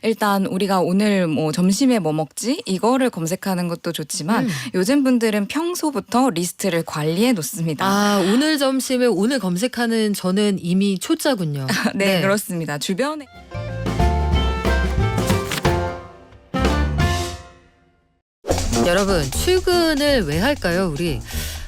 일단 우리가 오늘 뭐 점심에 뭐 먹지? 이거를 검색하는 것도 좋지만 요즘 분들은 평소부터 리스트를 관리해 놓습니다. 아, 오늘 점심에 오늘 검색하는 저는 이미 초짜군요. 네, 그렇습니다. 주변에 여러분, 출근을 왜 할까요, 우리?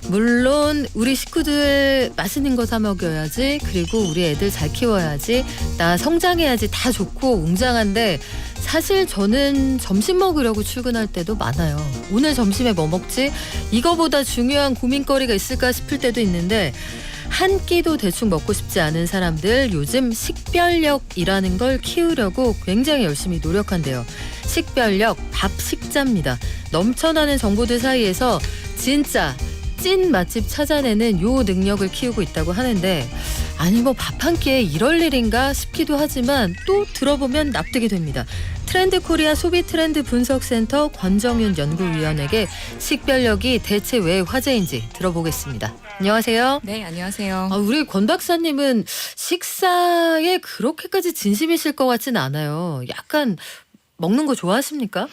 물론 우리 식구들 맛있는 거 사 먹여야지, 그리고 우리 애들 잘 키워야지, 나 성장해야지, 다 좋고 웅장한데 사실 저는 점심 먹으려고 출근할 때도 많아요. 오늘 점심에 뭐 먹지? 이거보다 중요한 고민거리가 있을까 싶을 때도 있는데 한 끼도 대충 먹고 싶지 않은 사람들, 요즘 식별력이라는 걸 키우려고 굉장히 열심히 노력한대요. 식별력, 밥식자입니다. 넘쳐나는 정보들 사이에서 진짜 찐 맛집 찾아내는 요 능력을 키우고 있다고 하는데, 아니 뭐 밥 한 끼에 이럴 일인가 싶기도 하지만 또 들어보면 납득이 됩니다. 트렌드 코리아 소비 트렌드 분석센터 권정윤 연구위원에게 식별력이 대체 왜 화제인지 들어보겠습니다. 안녕하세요. 네, 안녕하세요. 우리 권 박사님은 식사에 그렇게까지 진심이실 것 같진 않아요. 약간 먹는 거 좋아하십니까?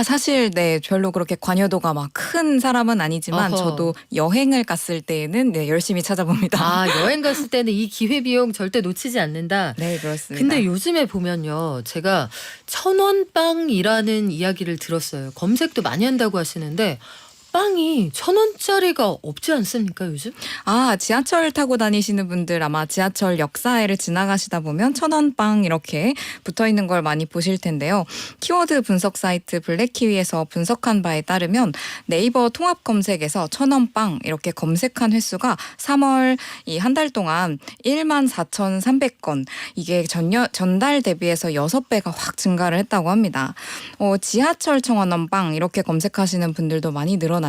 사실 네, 별로 그렇게 관여도가 막 큰 사람은 아니지만 어허. 저도 여행을 갔을 때에는 네, 열심히 찾아봅니다. 여행 갔을 때는 이 기회비용 절대 놓치지 않는다. 네, 그렇습니다. 근데 요즘에 보면요, 제가 1,000원빵이라는 이야기를 들었어요. 검색도 많이 한다고 하시는데 빵이 1,000원짜리가 없지 않습니까, 요즘? 지하철 타고 다니시는 분들 아마 지하철 역사에를 지나가시다 보면 1,000원빵 이렇게 붙어있는 걸 많이 보실 텐데요. 키워드 분석 사이트 블랙키위에서 분석한 바에 따르면 네이버 통합 검색에서 1,000원빵 이렇게 검색한 횟수가 3월 이 한 달 동안 14,300건, 이게 전달 대비해서 6배가 확 증가를 했다고 합니다. 지하철 1,000원빵 이렇게 검색하시는 분들도 많이 늘어났는데요.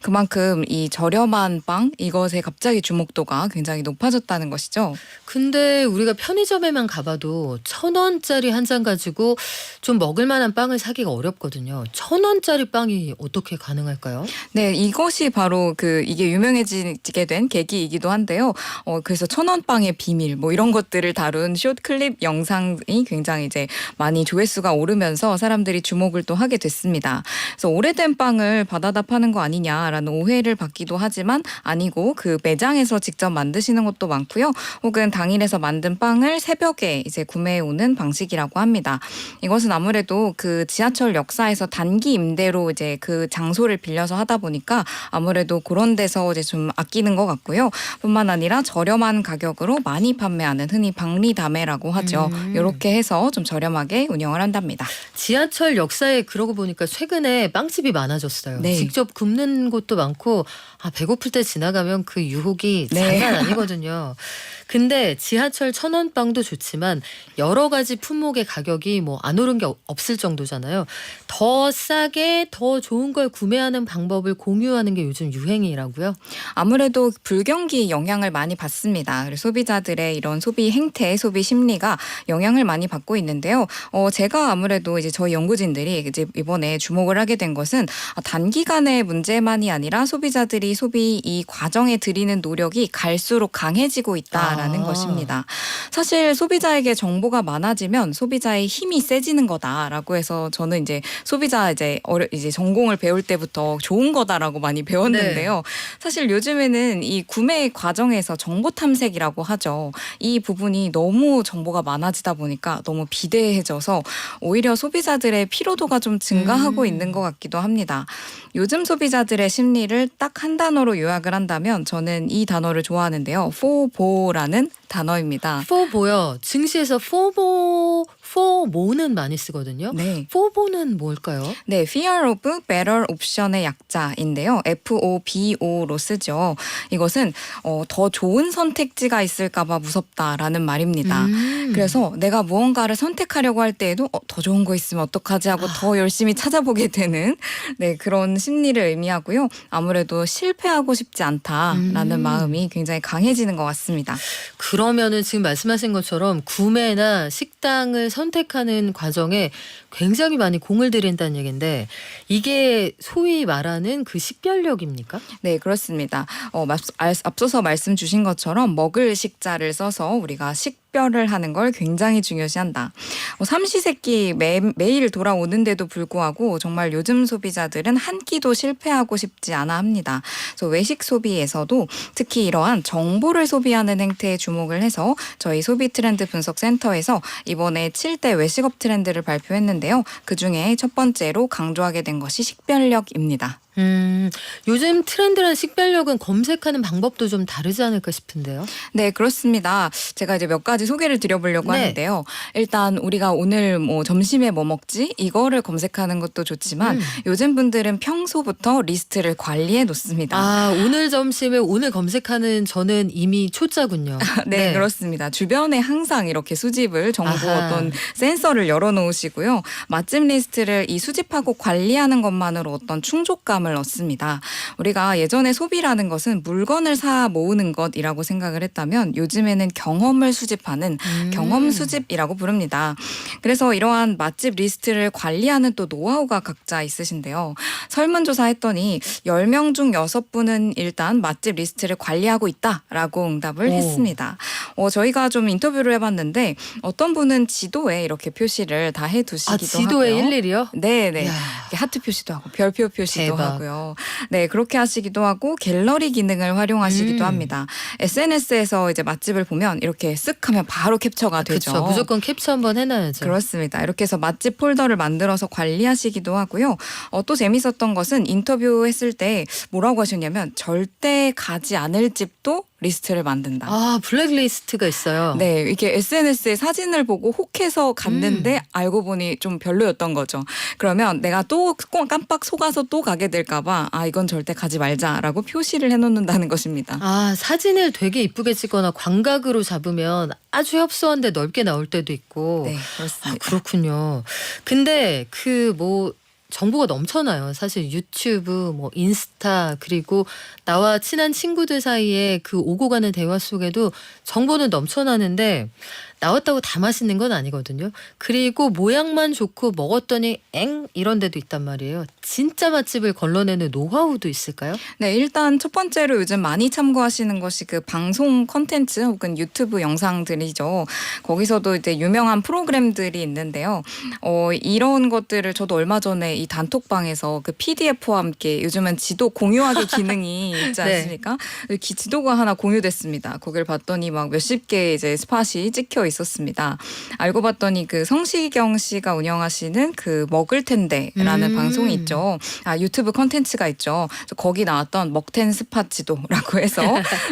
그만큼 이 저렴한 빵, 이것에 갑자기 주목도가 굉장히 높아졌다는 것이죠. 근데 우리가 편의점에만 가봐도 1,000원짜리 한 잔 가지고 좀 먹을 만한 빵을 사기가 어렵거든요. 1,000원짜리 빵이 어떻게 가능할까요? 네, 이것이 바로 이게 유명해지게 된 계기이기도 한데요. 그래서 1,000원빵의 비밀 뭐 이런 것들을 다룬 숏 클립 영상이 굉장히 이제 많이 조회수가 오르면서 사람들이 주목을 또 하게 됐습니다. 그래서 오래된 빵을 받아다 파는 거 아니냐라는 오해를 받기도 하지만 아니고, 그 매장에서 직접 만드시는 것도 많고요. 혹은 당일에서 만든 빵을 새벽에 이제 구매해 오는 방식이라고 합니다. 이것은 아무래도 그 지하철 역사에서 단기 임대로 이제 그 장소를 빌려서 하다 보니까 아무래도 그런 데서 이제 좀 아끼는 것 같고요. 뿐만 아니라 저렴한 가격으로 많이 판매하는, 흔히 박리다매라고 하죠. 이렇게 해서 좀 저렴하게 운영을 한답니다. 지하철 역사에 그러고 보니까 최근에 빵집이 많아졌어요. 네. 직접 굽는 곳도 많고, 배고플 때 지나가면 그 유혹이 네. 장난 아니거든요. 근데 지하철 1,000원 빵도 좋지만 여러 가지 품목의 가격이 뭐 안 오른 게 없을 정도잖아요. 더 싸게 더 좋은 걸 구매하는 방법을 공유하는 게 요즘 유행이라고요? 아무래도 불경기 영향을 많이 받습니다. 그래서 소비자들의 이런 소비 행태, 소비 심리가 영향을 많이 받고 있는데요. 제가 아무래도 이제 저희 연구진들이 이제 이번에 주목을 하게 된 것은 단기간의 문제만이 아니라 소비자들이 소비 이 과정에 들이는 노력이 갈수록 강해지고 있다라는 것입니다. 사실 소비자에게 정보가 많아지면 소비자의 힘이 세지는 거다라고 해서 저는 이제 소비자 이제 전공을 배울 때부터 좋은 거다라고 많이 배웠는데요. 사실 요즘에는 이 구매 과정에서 정보 탐색이라고 하죠. 이 부분이 너무 정보가 많아지다 보니까 너무 비대해져서 오히려 소비자들의 피로도가 좀 증가하고 있는 것 같기도 합니다. 요즘 소비자들의 심리를 딱 한 단어로 요약을 한다면 저는 이 단어를 좋아하는데요. 포보라는 단어입니다. 포보요. 증시에서 포모는 많이 쓰거든요. 네. 포보는 뭘까요? 네, Fear of Better Option의 약자인데요. FOBO로 쓰죠. 이것은 더 좋은 선택지가 있을까봐 무섭다라는 말입니다. 그래서 내가 무언가를 선택하려고 할 때에도 더 좋은 거 있으면 어떡하지 하고 더 열심히 찾아보게 되는 그런 심리를 의미하고요. 아무래도 실패하고 싶지 않다라는 마음이 굉장히 강해지는 것 같습니다. 그러면은 지금 말씀하신 것처럼 구매나 식당을 선택하는 과정에 굉장히 많이 공을 들인다는 얘기인데, 이게 소위 말하는 그 식별력입니까? 네, 그렇습니다. 앞서서 말씀 주신 것처럼 먹을 식자를 써서 우리가 식별을 하는 걸 굉장히 중요시한다. 삼시세끼 매일 돌아오는데도 불구하고 정말 요즘 소비자들은 한 끼도 실패하고 싶지 않아 합니다. 그래서 외식 소비에서도 특히 이러한 정보를 소비하는 행태에 주목을 해서 저희 소비 트렌드 분석 센터에서 이번에 7대 외식업 트렌드를 발표했는데요. 그중에 첫 번째로 강조하게 된 것이 식별력입니다. 요즘 트렌드란 식별력은 검색하는 방법도 좀 다르지 않을까 싶은데요. 네, 그렇습니다. 제가 이제 몇 가지 소개를 드려보려고 네. 하는데요. 일단 우리가 오늘 뭐 점심에 뭐 먹지? 이거를 검색하는 것도 좋지만 요즘 분들은 평소부터 리스트를 관리해 놓습니다. 아, 오늘 점심에 오늘 검색하는 저는 이미 초짜군요. 네, 그렇습니다. 주변에 항상 이렇게 수집을 정보 아하. 어떤 센서를 열어놓으시고요. 맛집 리스트를 이 수집하고 관리하는 것만으로 어떤 충족감을 얻습니다. 우리가 예전에 소비라는 것은 물건을 사 모으는 것이라고 생각을 했다면 요즘에는 경험을 수집하는 경험 수집이라고 부릅니다. 그래서 이러한 맛집 리스트를 관리하는 또 노하우가 각자 있으신데요. 설문조사했더니 10명 중 6분은 일단 맛집 리스트를 관리하고 있다라고 응답을 오. 했습니다. 저희가 좀 인터뷰를 해봤는데 어떤 분은 지도에 이렇게 표시를 다 해두시기도 아, 지도에 하고요. 일일이요? 네네. 이야. 이렇게 하트 표시도 하고 별표 표시도 대박. 하고요. 네, 그렇게 하시기도 하고 갤러리 기능을 활용하시기도 합니다. SNS에서 이제 맛집을 보면 이렇게 쓱 하면 바로 캡처가 되죠. 그렇죠. 무조건 캡처 한번 해놔야죠. 그렇습니다. 이렇게 해서 맛집 폴더를 만들어서 관리하시기도 하고요. 또 재밌었던 것은 인터뷰했을 때 뭐라고 하셨냐면 절대 가지 않을 집도 리스트를 만든다. 아, 블랙리스트가 있어요. 네, 이게 SNS에 사진을 보고 혹해서 갔는데 알고 보니 좀 별로였던 거죠. 그러면 내가 또 깜빡 속아서 또 가게 될까봐 이건 절대 가지 말자라고 표시를 해놓는다는 것입니다. 아, 사진을 되게 이쁘게 찍거나 광각으로 잡으면 아주 협소한데 넓게 나올 때도 있고. 네, 아, 그렇습니다. 그렇군요. 근데 그 뭐 정보가 넘쳐나요. 사실 유튜브, 뭐 인스타, 그리고 나와 친한 친구들 사이에 그 오고 가는 대화 속에도 정보는 넘쳐나는데 나왔다고 다 맛있는 건 아니거든요. 그리고 모양만 좋고 먹었더니 엥 이런 데도 있단 말이에요. 진짜 맛집을 걸러내는 노하우도 있을까요? 네, 일단 첫 번째로 요즘 많이 참고하시는 것이 그 방송 컨텐츠 혹은 유튜브 영상들이죠. 거기서도 이제 유명한 프로그램들이 있는데요. 이런 것들을 저도 얼마 전에 이 단톡방에서 그 PDF와 함께 요즘은 지도 공유하기 기능이 있지 네. 않습니까? 지도가 하나 공유됐습니다. 거기를 봤더니 막 몇십 개 이제 스팟이 찍혀 있었습니다. 알고 봤더니 그 성시경 씨가 운영하시는 그 먹을 텐데라는 방송이 있죠. 유튜브 컨텐츠가 있죠. 그래서 거기 나왔던 먹텐 스팟 지도라고 해서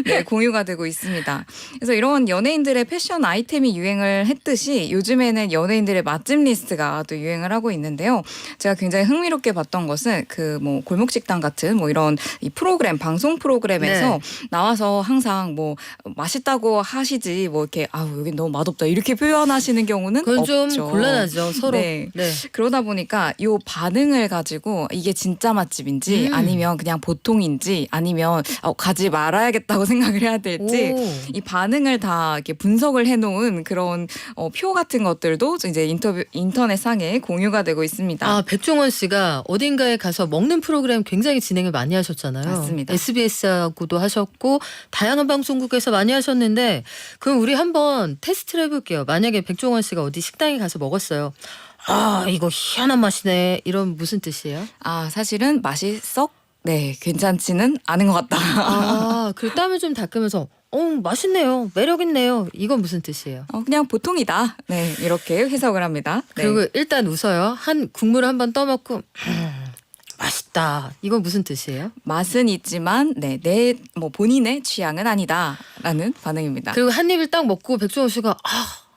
네, 공유가 되고 있습니다. 그래서 이런 연예인들의 패션 아이템이 유행을 했듯이 요즘에는 연예인들의 맛집 리스트가 또 유행을 하고 있는데요. 제가 굉장히 흥미롭게 봤던 것은 그 뭐 골목식당 같은 뭐 이런 이 프로그램 방송 프로그램에서 네. 나와서 항상 뭐 맛있다고 하시지 뭐 이렇게 여기 너무 맛없다 이렇게 표현하시는 경우는 그건 없죠. 좀 곤란하죠. 서로. 네. 네. 그러다 보니까 요 반응을 가지고 이게 진짜 맛집인지 아니면 그냥 보통인지 아니면 가지 말아야겠다고 생각을 해야 될지 오. 이 반응을 다 이렇게 분석을 해놓은 그런 표 같은 것들도 이제 인터넷 상에 공유가 되고 있습니다. 아, 백종원 씨가 어딘가에 가서 먹는 프로그램 굉장히 진행을 많이 하셨잖아요. 맞습니다. SBS하고도 하셨고 다양한 방송국에서 많이 하셨는데 그럼 우리 한번 테스트를 해볼게요. 만약에 백종원 씨가 어디 식당에 가서 먹었어요. 아, 이거 희한한 맛이네. 이런 무슨 뜻이에요? 사실은 맛이 썩 괜찮지는 않은 것 같다. 아, 그 땀을 좀 닦으면서 맛있네요. 매력 있네요. 이건 무슨 뜻이에요? 그냥 보통이다. 네, 이렇게 해석을 합니다. 네. 그리고 일단 웃어요. 한 국물을 한번 떠먹고 맛있다. 이건 무슨 뜻이에요? 맛은 있지만 내 뭐 본인의 취향은 아니다라는 반응입니다. 그리고 한 입을 딱 먹고 백종원 씨가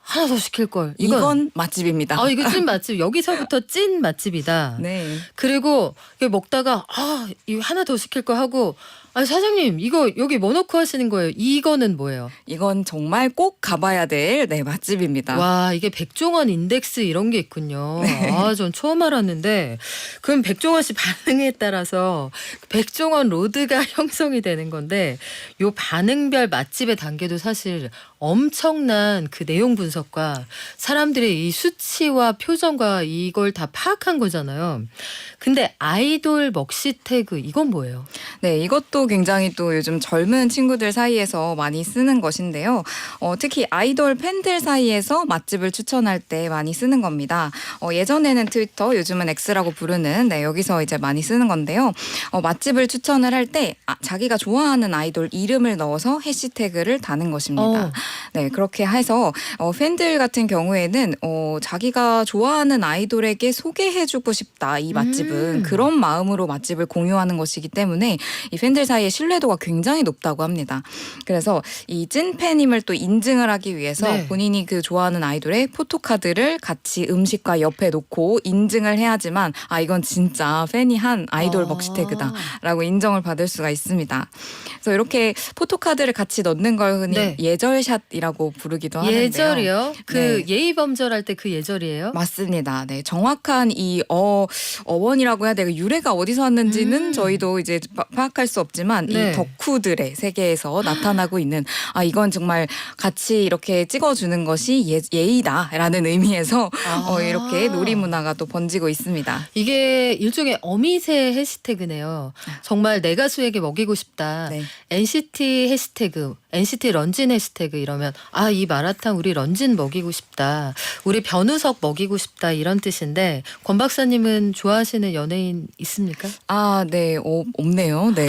하나 더 시킬 걸. 이건 맛집입니다. 이거 찐 맛집. 여기서부터 찐 맛집이다. 네. 그리고 이거 먹다가 이거 하나 더 시킬 거 하고 사장님 이거 여기 뭐 넣고 하시는 거예요? 이거는 뭐예요? 이건 정말 꼭 가봐야 될 맛집입니다. 와, 이게 백종원 인덱스 이런 게 있군요. 전 처음 알았는데 그럼 백종원 씨 반응에 따라서 백종원 로드가 형성이 되는 건데 요 반응별 맛집의 단계도 사실 엄청난 그 내용 분석과 사람들의 이 수치와 표정과 이걸 다 파악한 거잖아요. 근데 아이돌 먹시 태그 이건 뭐예요? 네, 이것도 굉장히 또 요즘 젊은 친구들 사이에서 많이 쓰는 것인데요. 특히 아이돌 팬들 사이에서 맛집을 추천할 때 많이 쓰는 겁니다. 예전에는 트위터, 요즘은 X라고 부르는 여기서 이제 많이 쓰는 건데요. 맛집을 추천을 할 때 자기가 좋아하는 아이돌 이름을 넣어서 해시태그를 다는 것입니다. 네, 그렇게 해서 팬들 같은 경우에는 자기가 좋아하는 아이돌에게 소개해주고 싶다. 이 맛집은 그런 마음으로 맛집을 공유하는 것이기 때문에 이 팬들 사이의 신뢰도가 굉장히 높다고 합니다. 그래서 이 찐팬임을 또 인증을 하기 위해서 네. 본인이 그 좋아하는 아이돌의 포토카드를 같이 음식과 옆에 놓고 인증을 해야지만 이건 진짜 팬이 한 아이돌 먹시태그다라고 인정을 받을 수가 있습니다. 그래서 이렇게 포토카드를 같이 넣는 걸 흔히 네. 예절샷이라고 부르기도 하는데요. 예절이요? 그 네. 예의 범절할 때 그 예절이에요? 맞습니다. 네, 정확한 이 어원이라고 해야 되고 유래가 어디서 왔는지는 저희도 이제 파악할 수 없지만 네. 이 덕후들의 세계에서 나타나고 있는 이건 정말 같이 이렇게 찍어주는 것이 예의다라는 의미에서 이렇게 놀이 문화가 또 번지고 있습니다. 이게 일종의 어미새 해시태그네요. 정말 내 가수에게 먹이고 싶다. 네. NCT 해시태그, NCT 런쥔 해시태그 이러면 이 마라탕 우리 런쥔 먹이고 싶다. 우리 변우석 먹이고 싶다 이런 뜻인데 권 박사님은 좋아하시는 연예인 있습니까? 네, 없네요. 네.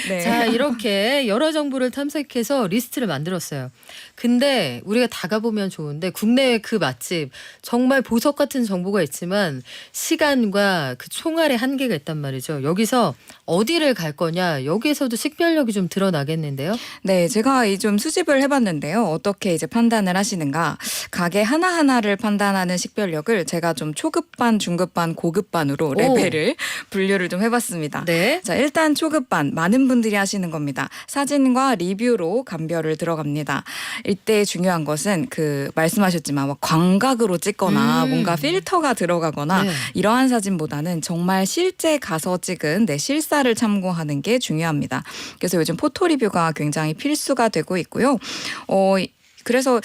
네. 자, 이렇게 여러 정보를 탐색해서 리스트를 만들었어요. 근데 우리가 다 가보면 좋은데 국내의 그 맛집 정말 보석 같은 정보가 있지만 시간과 그 총알의 한계가 있단 말이죠. 여기서 어디를 갈 거냐 여기에서도 식별력이 좀 드러나겠는데요. 네, 제가 좀 수집을 해봤는데요. 어떻게 이제 판단을 하시는가. 가게 하나하나를 판단하는 식별력을 제가 좀 초급반, 중급반, 고급반으로 레벨을 분류를 좀 해봤습니다. 네. 자, 일단 초급반 많은 분들이 하시는 겁니다. 사진과 리뷰로 감별을 들어갑니다. 이때 중요한 것은 말씀하셨지만 광각으로 찍거나 뭔가 필터가 들어가거나 네. 이러한 사진보다는 정말 실제 가서 찍은 실사를 참고하는 게 중요합니다. 그래서 요즘 포토 리뷰가 굉장히 필수가 되고 있고요. 그래서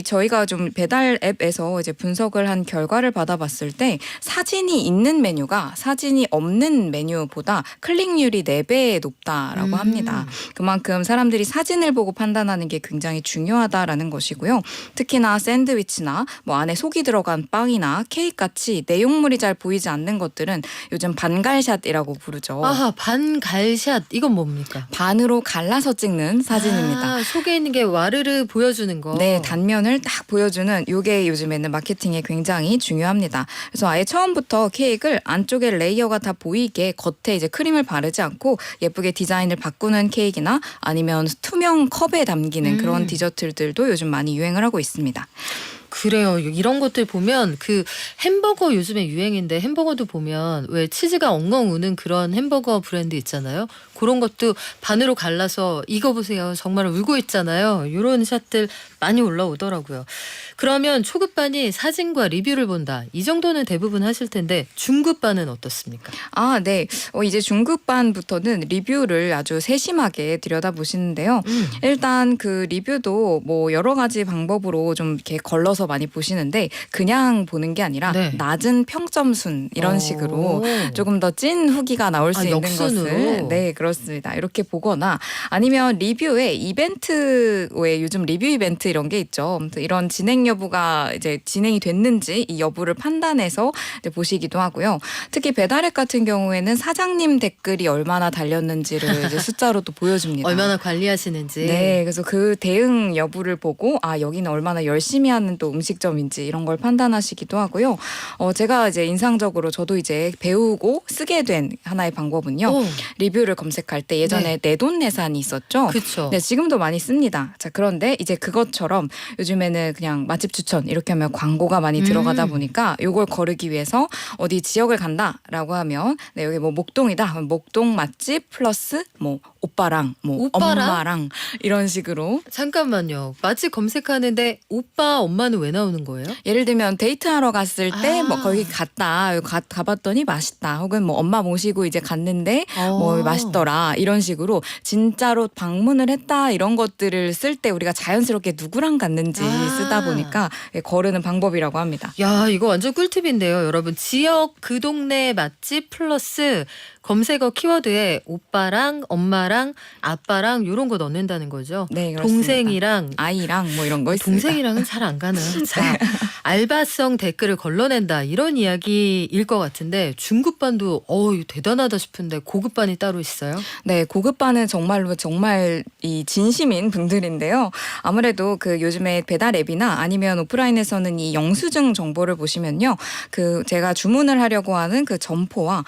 저희가 좀 배달 앱에서 이제 분석을 한 결과를 받아봤을 때 사진이 있는 메뉴가 사진이 없는 메뉴보다 클릭률이 4배 높다라고 합니다. 그만큼 사람들이 사진을 보고 판단하는 게 굉장히 중요하다라는 것이고요. 특히나 샌드위치나 안에 속이 들어간 빵이나 케이크 같이 내용물이 잘 보이지 않는 것들은 요즘 반갈샷이라고 부르죠. 반갈샷 이건 뭡니까? 반으로 갈라서 찍는 사진입니다. 속에 있는 게 와르르 보여주는 거. 네, 단면을 딱 보여주는 이게 요즘에는 마케팅에 굉장히 중요합니다. 그래서 아예 처음부터 케이크를 안쪽에 레이어가 다 보이게 겉에 이제 크림을 바르지 않고 예쁘게 디자인을 바꾸는 케이크나 아니면 투명 컵에 담기는 그런 디저트들도 요즘 많이 유행을 하고 있습니다. 그래요. 이런 것들 보면 햄버거 요즘에 유행인데 햄버거도 보면 왜 치즈가 엉엉 우는 그런 햄버거 브랜드 있잖아요. 그런 것도 반으로 갈라서 이거 보세요. 정말 울고 있잖아요. 이런 샷들 많이 올라오더라고요. 그러면 초급반이 사진과 리뷰를 본다. 이 정도는 대부분 하실 텐데 중급반은 어떻습니까? 네. 이제 중급반부터는 리뷰를 아주 세심하게 들여다보시는데요. 일단 그 리뷰도 여러 가지 방법으로 좀 이렇게 걸러서 많이 보시는데 그냥 보는 게 아니라 네. 낮은 평점순 이런 식으로 조금 더 찐 후기가 나올 수 있는 역순으로? 것을 네, 그렇습니다. 이렇게 보거나 아니면 리뷰에 이벤트에 요즘 리뷰 이벤트 이런 게 있죠. 이런 진행 여부가 이제 진행이 됐는지 이 여부를 판단해서 이제 보시기도 하고요. 특히 배달앱 같은 경우에는 사장님 댓글이 얼마나 달렸는지를 이제 숫자로 또 보여줍니다. 얼마나 관리하시는지. 네, 그래서 그 대응 여부를 보고 여기는 얼마나 열심히 하는 또 음식점인지 이런 걸 판단하시기도 하고요. 제가 이제 인상적으로 저도 이제 배우고 쓰게 된 하나의 방법은요. 리뷰를 검색할 때 예전에 내돈내산이 있었죠. 그렇죠. 네, 지금도 많이 씁니다. 자, 그런데 이제 그것처럼 요즘에는 그냥 맛집 추천 이렇게 하면 광고가 많이 들어가다 보니까 요걸 거르기 위해서 어디 지역을 간다라고 하면 여기 목동이다. 그럼 목동 맛집 플러스 오빠랑 엄마랑 이런 식으로. 잠깐만요. 맛집 검색하는데 오빠 엄마는 왜 나오는 거예요? 예를 들면 데이트하러 갔을 때 거기 갔다 가봤더니 맛있다 혹은 엄마 모시고 이제 갔는데 맛있더라 이런 식으로 진짜로 방문을 했다 이런 것들을 쓸 때 우리가 자연스럽게 누구랑 갔는지 쓰다 보니까 거르는 방법이라고 합니다. 야, 이거 완전 꿀팁인데요, 여러분. 지역 그 동네 맛집 플러스 검색어 키워드에 오빠랑 엄마랑 아빠랑 이런 거 넣는다는 거죠. 네, 그렇습니다. 동생이랑 아이랑 뭐 이런 거 있습니다. 동생이랑은 잘 안 가는. 자, 알바성 댓글을 걸러낸다 이런 이야기일 것 같은데 중급반도 대단하다 싶은데 고급반이 따로 있어요? 네, 고급반은 정말로 정말 이 진심인 분들인데요. 아무래도 그 요즘에 배달 앱이나 아니면 오프라인에서는 이 영수증 정보를 보시면요. 그 제가 주문을 하려고 하는 그 점포와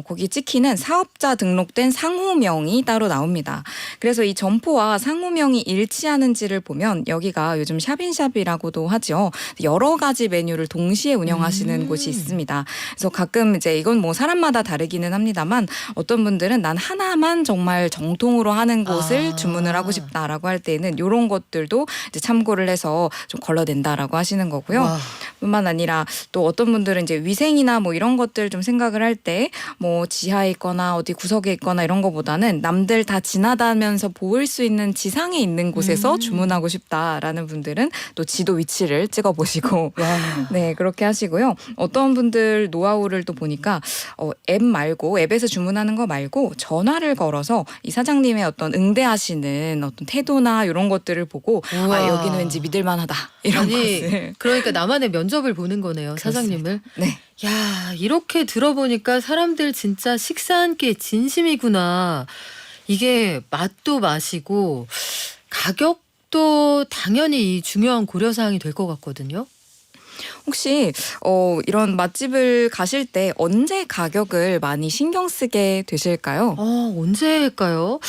거기 찍히는 사업자 등록된 상호명이 따로 나옵니다. 그래서 이 점포와 상호명이 일치하는지를 보면 여기가 요즘 샵인샵이라고도 하죠. 여러 가지 메뉴를 동시에 운영하시는 곳이 있습니다. 그래서 가끔 이제 이건 뭐 사람마다 다르기는 합니다만 어떤 분들은 난 하나만 정말 정통으로 하는 곳을 주문을 하고 싶다라고 할 때는 이런 것들도 이제 참고를 해서 좀 걸러낸다라고 하시는 거고요. 와. 뿐만 아니라 또 어떤 분들은 이제 위생이나 뭐 이런 것들 좀 생각을 할 때 뭐 지하에 있거나 어디 구석에 있거나 이런 거보다는 남들 다 지나다면서 보일 수 있는 지상에 있는 곳에서 주문하고 싶다라는 분들은 또 지도 위치를 찍어 보시고 네, 그렇게 하시고요. 어떤 분들 노하우를 또 보니까 앱 말고 앱에서 주문하는 거 말고 전화를 걸어서 이 사장님의 어떤 응대하시는 어떤 태도나 이런 것들을 보고 우와. 여기는 왠지 믿을만하다 이런 것을. 그러니까 나만의 면접을 보는 거네요. 사장님을. 네. 야, 이렇게 들어보니까 사람들 진짜 식사 한 끼 진심이구나. 이게 맛도 맛이고 가격도 당연히 중요한 고려사항이 될 것 같거든요. 혹시 이런 맛집을 가실 때 언제 가격을 많이 신경 쓰게 되실까요? 언제 할까요?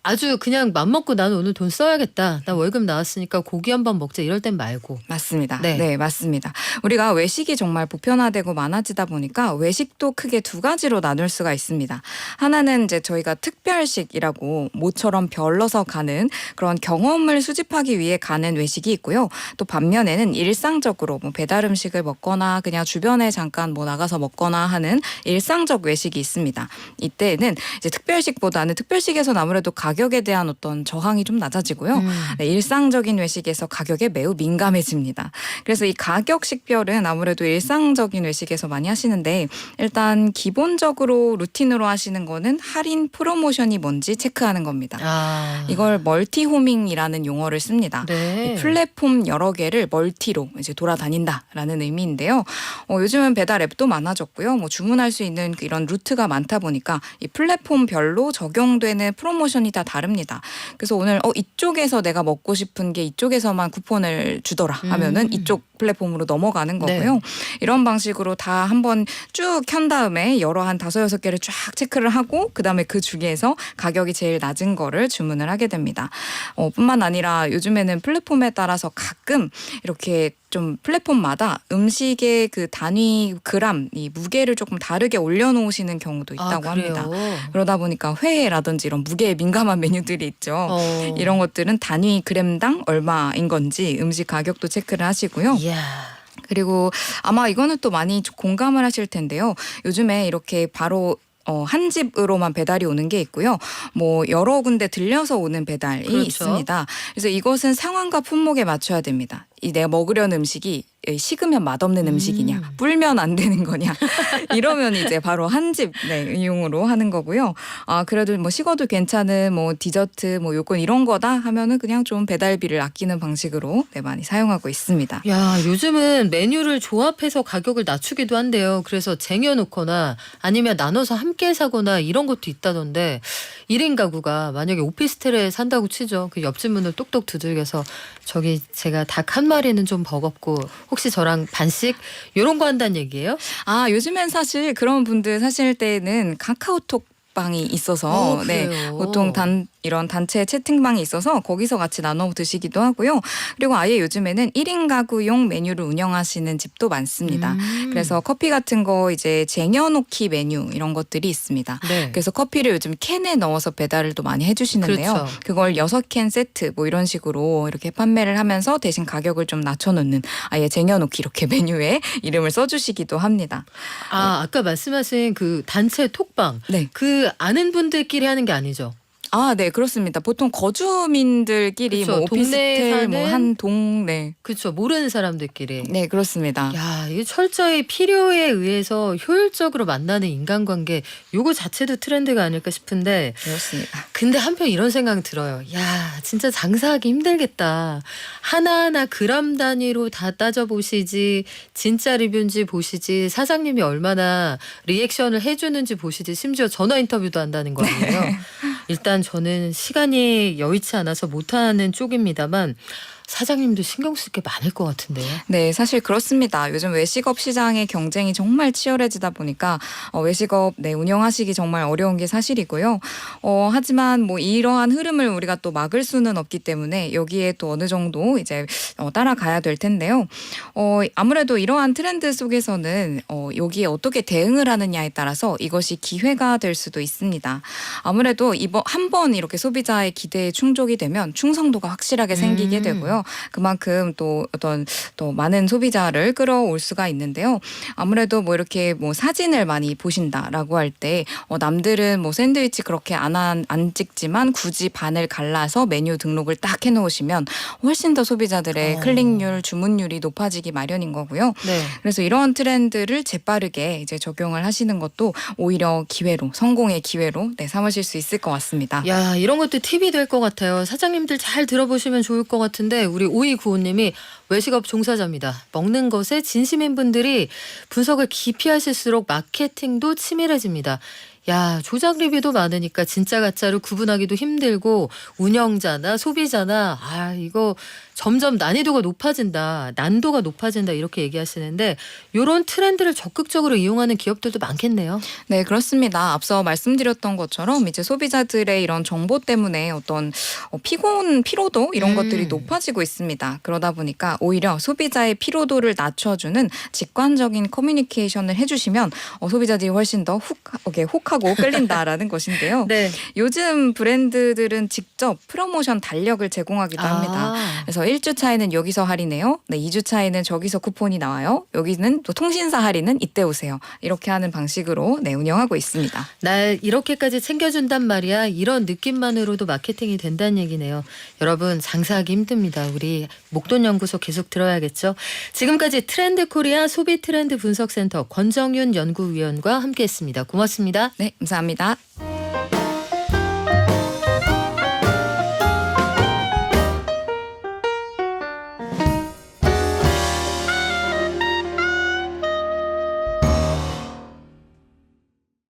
아주 그냥 맘먹고 나는 오늘 돈 써야겠다. 나 월급 나왔으니까 고기 한번 먹자 이럴 땐 말고. 맞습니다. 네. 네, 맞습니다. 우리가 외식이 정말 보편화되고 많아지다 보니까 외식도 크게 두 가지로 나눌 수가 있습니다. 하나는 이제 저희가 특별식이라고 모처럼 별러서 가는 그런 경험을 수집하기 위해 가는 외식이 있고요. 또 반면에는 일상적으로 뭐 배달 음식을 먹거나 그냥 주변에 잠깐 뭐 나가서 먹거나 하는 일상적 외식이 있습니다. 이때는 이제 특별식보다는 특별식에서는 아무래도 가격에 대한 어떤 저항이 좀 낮아지고요. 네, 일상적인 외식에서 가격에 매우 민감해집니다. 그래서 이 가격 식별은 아무래도 일상적인 외식에서 많이 하시는데 일단 기본적으로 루틴으로 하시는 거는 할인 프로모션이 뭔지 체크하는 겁니다. 이걸 멀티호밍이라는 용어를 씁니다. 네. 플랫폼 여러 개를 멀티로 이제 돌아다닌다라는 의미인데요. 요즘은 배달 앱도 많아졌고요. 뭐 주문할 수 있는 이런 루트가 많다 보니까 이 플랫폼별로 적용되는 프로모션이 다 다릅니다. 그래서 오늘 이쪽에서 내가 먹고 싶은 게 이쪽에서만 쿠폰을 주더라 하면은 이쪽 플랫폼으로 넘어가는 거고요. 네. 이런 방식으로 다 한번 쭉 켠 다음에 여러 한 5-6개를 쫙 체크를 하고 그다음에 그 중에서 가격이 제일 낮은 거를 주문을 하게 됩니다. 뿐만 아니라 요즘에는 플랫폼에 따라서 가끔 이렇게 좀 플랫폼마다 음식의 그 단위 그램, 이 무게를 조금 다르게 올려놓으시는 경우도 있다고 합니다. 그러다 보니까 회라든지 이런 무게에 민감한 메뉴들이 있죠. 이런 것들은 단위 그램당 얼마인 건지 음식 가격도 체크를 하시고요. 이야. 그리고 아마 이거는 또 많이 공감을 하실 텐데요. 요즘에 이렇게 바로 한 집으로만 배달이 오는 게 있고요. 뭐 여러 군데 들려서 오는 배달이 그렇죠. 있습니다. 그래서 이것은 상황과 품목에 맞춰야 됩니다. 이 내가 먹으려는 음식이 식으면 맛없는 음식이냐, 불면 안 되는 거냐 이러면 이제 바로 한 집 이용으로 하는 거고요. 그래도 뭐 식어도 괜찮은 뭐 디저트 뭐 요건 이런 거다 하면은 그냥 좀 배달비를 아끼는 방식으로 많이 사용하고 있습니다. 야, 요즘은 메뉴를 조합해서 가격을 낮추기도 한대요. 그래서 쟁여놓거나 아니면 나눠서 함께 사거나 이런 것도 있다던데 1인 가구가 만약에 오피스텔에 산다고 치죠. 그 옆집 문을 똑똑 두들겨서 저기 제가 닭 한 마리는 좀 버겁고 혹시 저랑 반씩 이런 거 한다는 얘기예요? 요즘엔 사실 그런 분들 사실 때는 카카오톡 방이 있어서 보통 이런 단체 채팅방이 있어서 거기서 같이 나눠 드시기도 하고요. 그리고 아예 요즘에는 1인 가구용 메뉴를 운영하시는 집도 많습니다. 그래서 커피 같은 거 이제 쟁여놓기 메뉴 이런 것들이 있습니다. 네. 그래서 커피를 요즘 캔에 넣어서 배달을 또 많이 해주시는데요. 그렇죠. 그걸 6캔 세트 뭐 이런 식으로 이렇게 판매를 하면서 대신 가격을 좀 낮춰놓는 아예 쟁여놓기 이렇게 메뉴에 이름을 써주시기도 합니다. 아까 말씀하신 그 단체 톡방. 네. 그 아는 분들끼리 하는 게 아니죠. 네, 그렇습니다. 보통 거주민들끼리 그쵸, 뭐 오피스텔 동네에 뭐 사는 한 동, 네. 그렇죠. 모르는 사람들끼리. 네, 그렇습니다. 야, 이게 철저히 필요에 의해서 효율적으로 만나는 인간관계 요거 자체도 트렌드가 아닐까 싶은데 그렇습니다. 근데 한편 이런 생각이 들어요. 야, 진짜 장사하기 힘들겠다. 하나하나 그람 단위로 다 따져보시지 진짜 리뷰인지 보시지 사장님이 얼마나 리액션을 해주는지 보시지 심지어 전화 인터뷰도 한다는 거 아니에요. 일단 저는 시간이 여의치 않아서 못하는 쪽입니다만 사장님도 신경 쓸 게 많을 것 같은데요. 네, 사실 그렇습니다. 요즘 외식업 시장의 경쟁이 정말 치열해지다 보니까 외식업 운영하시기 정말 어려운 게 사실이고요. 하지만 뭐 이러한 흐름을 우리가 또 막을 수는 없기 때문에 여기에 또 어느 정도 이제 따라가야 될 텐데요. 아무래도 이러한 트렌드 속에서는 여기에 어떻게 대응을 하느냐에 따라서 이것이 기회가 될 수도 있습니다. 아무래도 이번 한번 이렇게 소비자의 기대에 충족이 되면 충성도가 확실하게 생기게 되고요. 그만큼 또 어떤 또 많은 소비자를 끌어올 수가 있는데요. 아무래도 뭐 이렇게 뭐 사진을 많이 보신다라고 할 때 남들은 뭐 샌드위치 그렇게 안 찍지만 굳이 반을 갈라서 메뉴 등록을 딱 해놓으시면 훨씬 더 소비자들의 클릭률, 주문율이 높아지기 마련인 거고요. 네. 그래서 이런 트렌드를 재빠르게 이제 적용을 하시는 것도 오히려 기회로, 성공의 기회로 삼으실 수 있을 것 같습니다. 야, 이런 것도 팁이 될 것 같아요. 사장님들 잘 들어보시면 좋을 것 같은데 우리 5295님이 외식업 종사자입니다. 먹는 것에 진심인 분들이 분석을 깊이 하실수록 마케팅도 치밀해집니다. 야, 조작 리뷰도 많으니까 진짜 가짜로 구분하기도 힘들고 운영자나 소비자나 이거 점점 난이도가 높아진다. 난도가 높아진다 이렇게 얘기하시는데 이런 트렌드를 적극적으로 이용하는 기업들도 많겠네요. 네, 그렇습니다. 앞서 말씀드렸던 것처럼 이제 소비자들의 이런 정보 때문에 어떤 피로도 이런 것들이 높아지고 있습니다. 그러다 보니까 오히려 소비자의 피로도를 낮춰주는 직관적인 커뮤니케이션을 해주시면 소비자들이 훨씬 더 혹하고 끌린다라는 것인데요. 네. 요즘 브랜드들은 직접 프로모션 달력을 제공하기도 합니다. 그래서 1주차에는 여기서 할인해요. 네, 2주차에는 저기서 쿠폰이 나와요. 여기는 또 통신사 할인은 이때 오세요. 이렇게 하는 방식으로 운영하고 있습니다. 날 이렇게까지 챙겨준단 말이야. 이런 느낌만으로도 마케팅이 된다는 얘기네요. 여러분 장사하기 힘듭니다. 우리 목돈연구소 계속 들어야겠죠. 지금까지 트렌드 코리아 소비 트렌드 분석센터 권정윤 연구위원과 함께했습니다. 고맙습니다. 네, 감사합니다.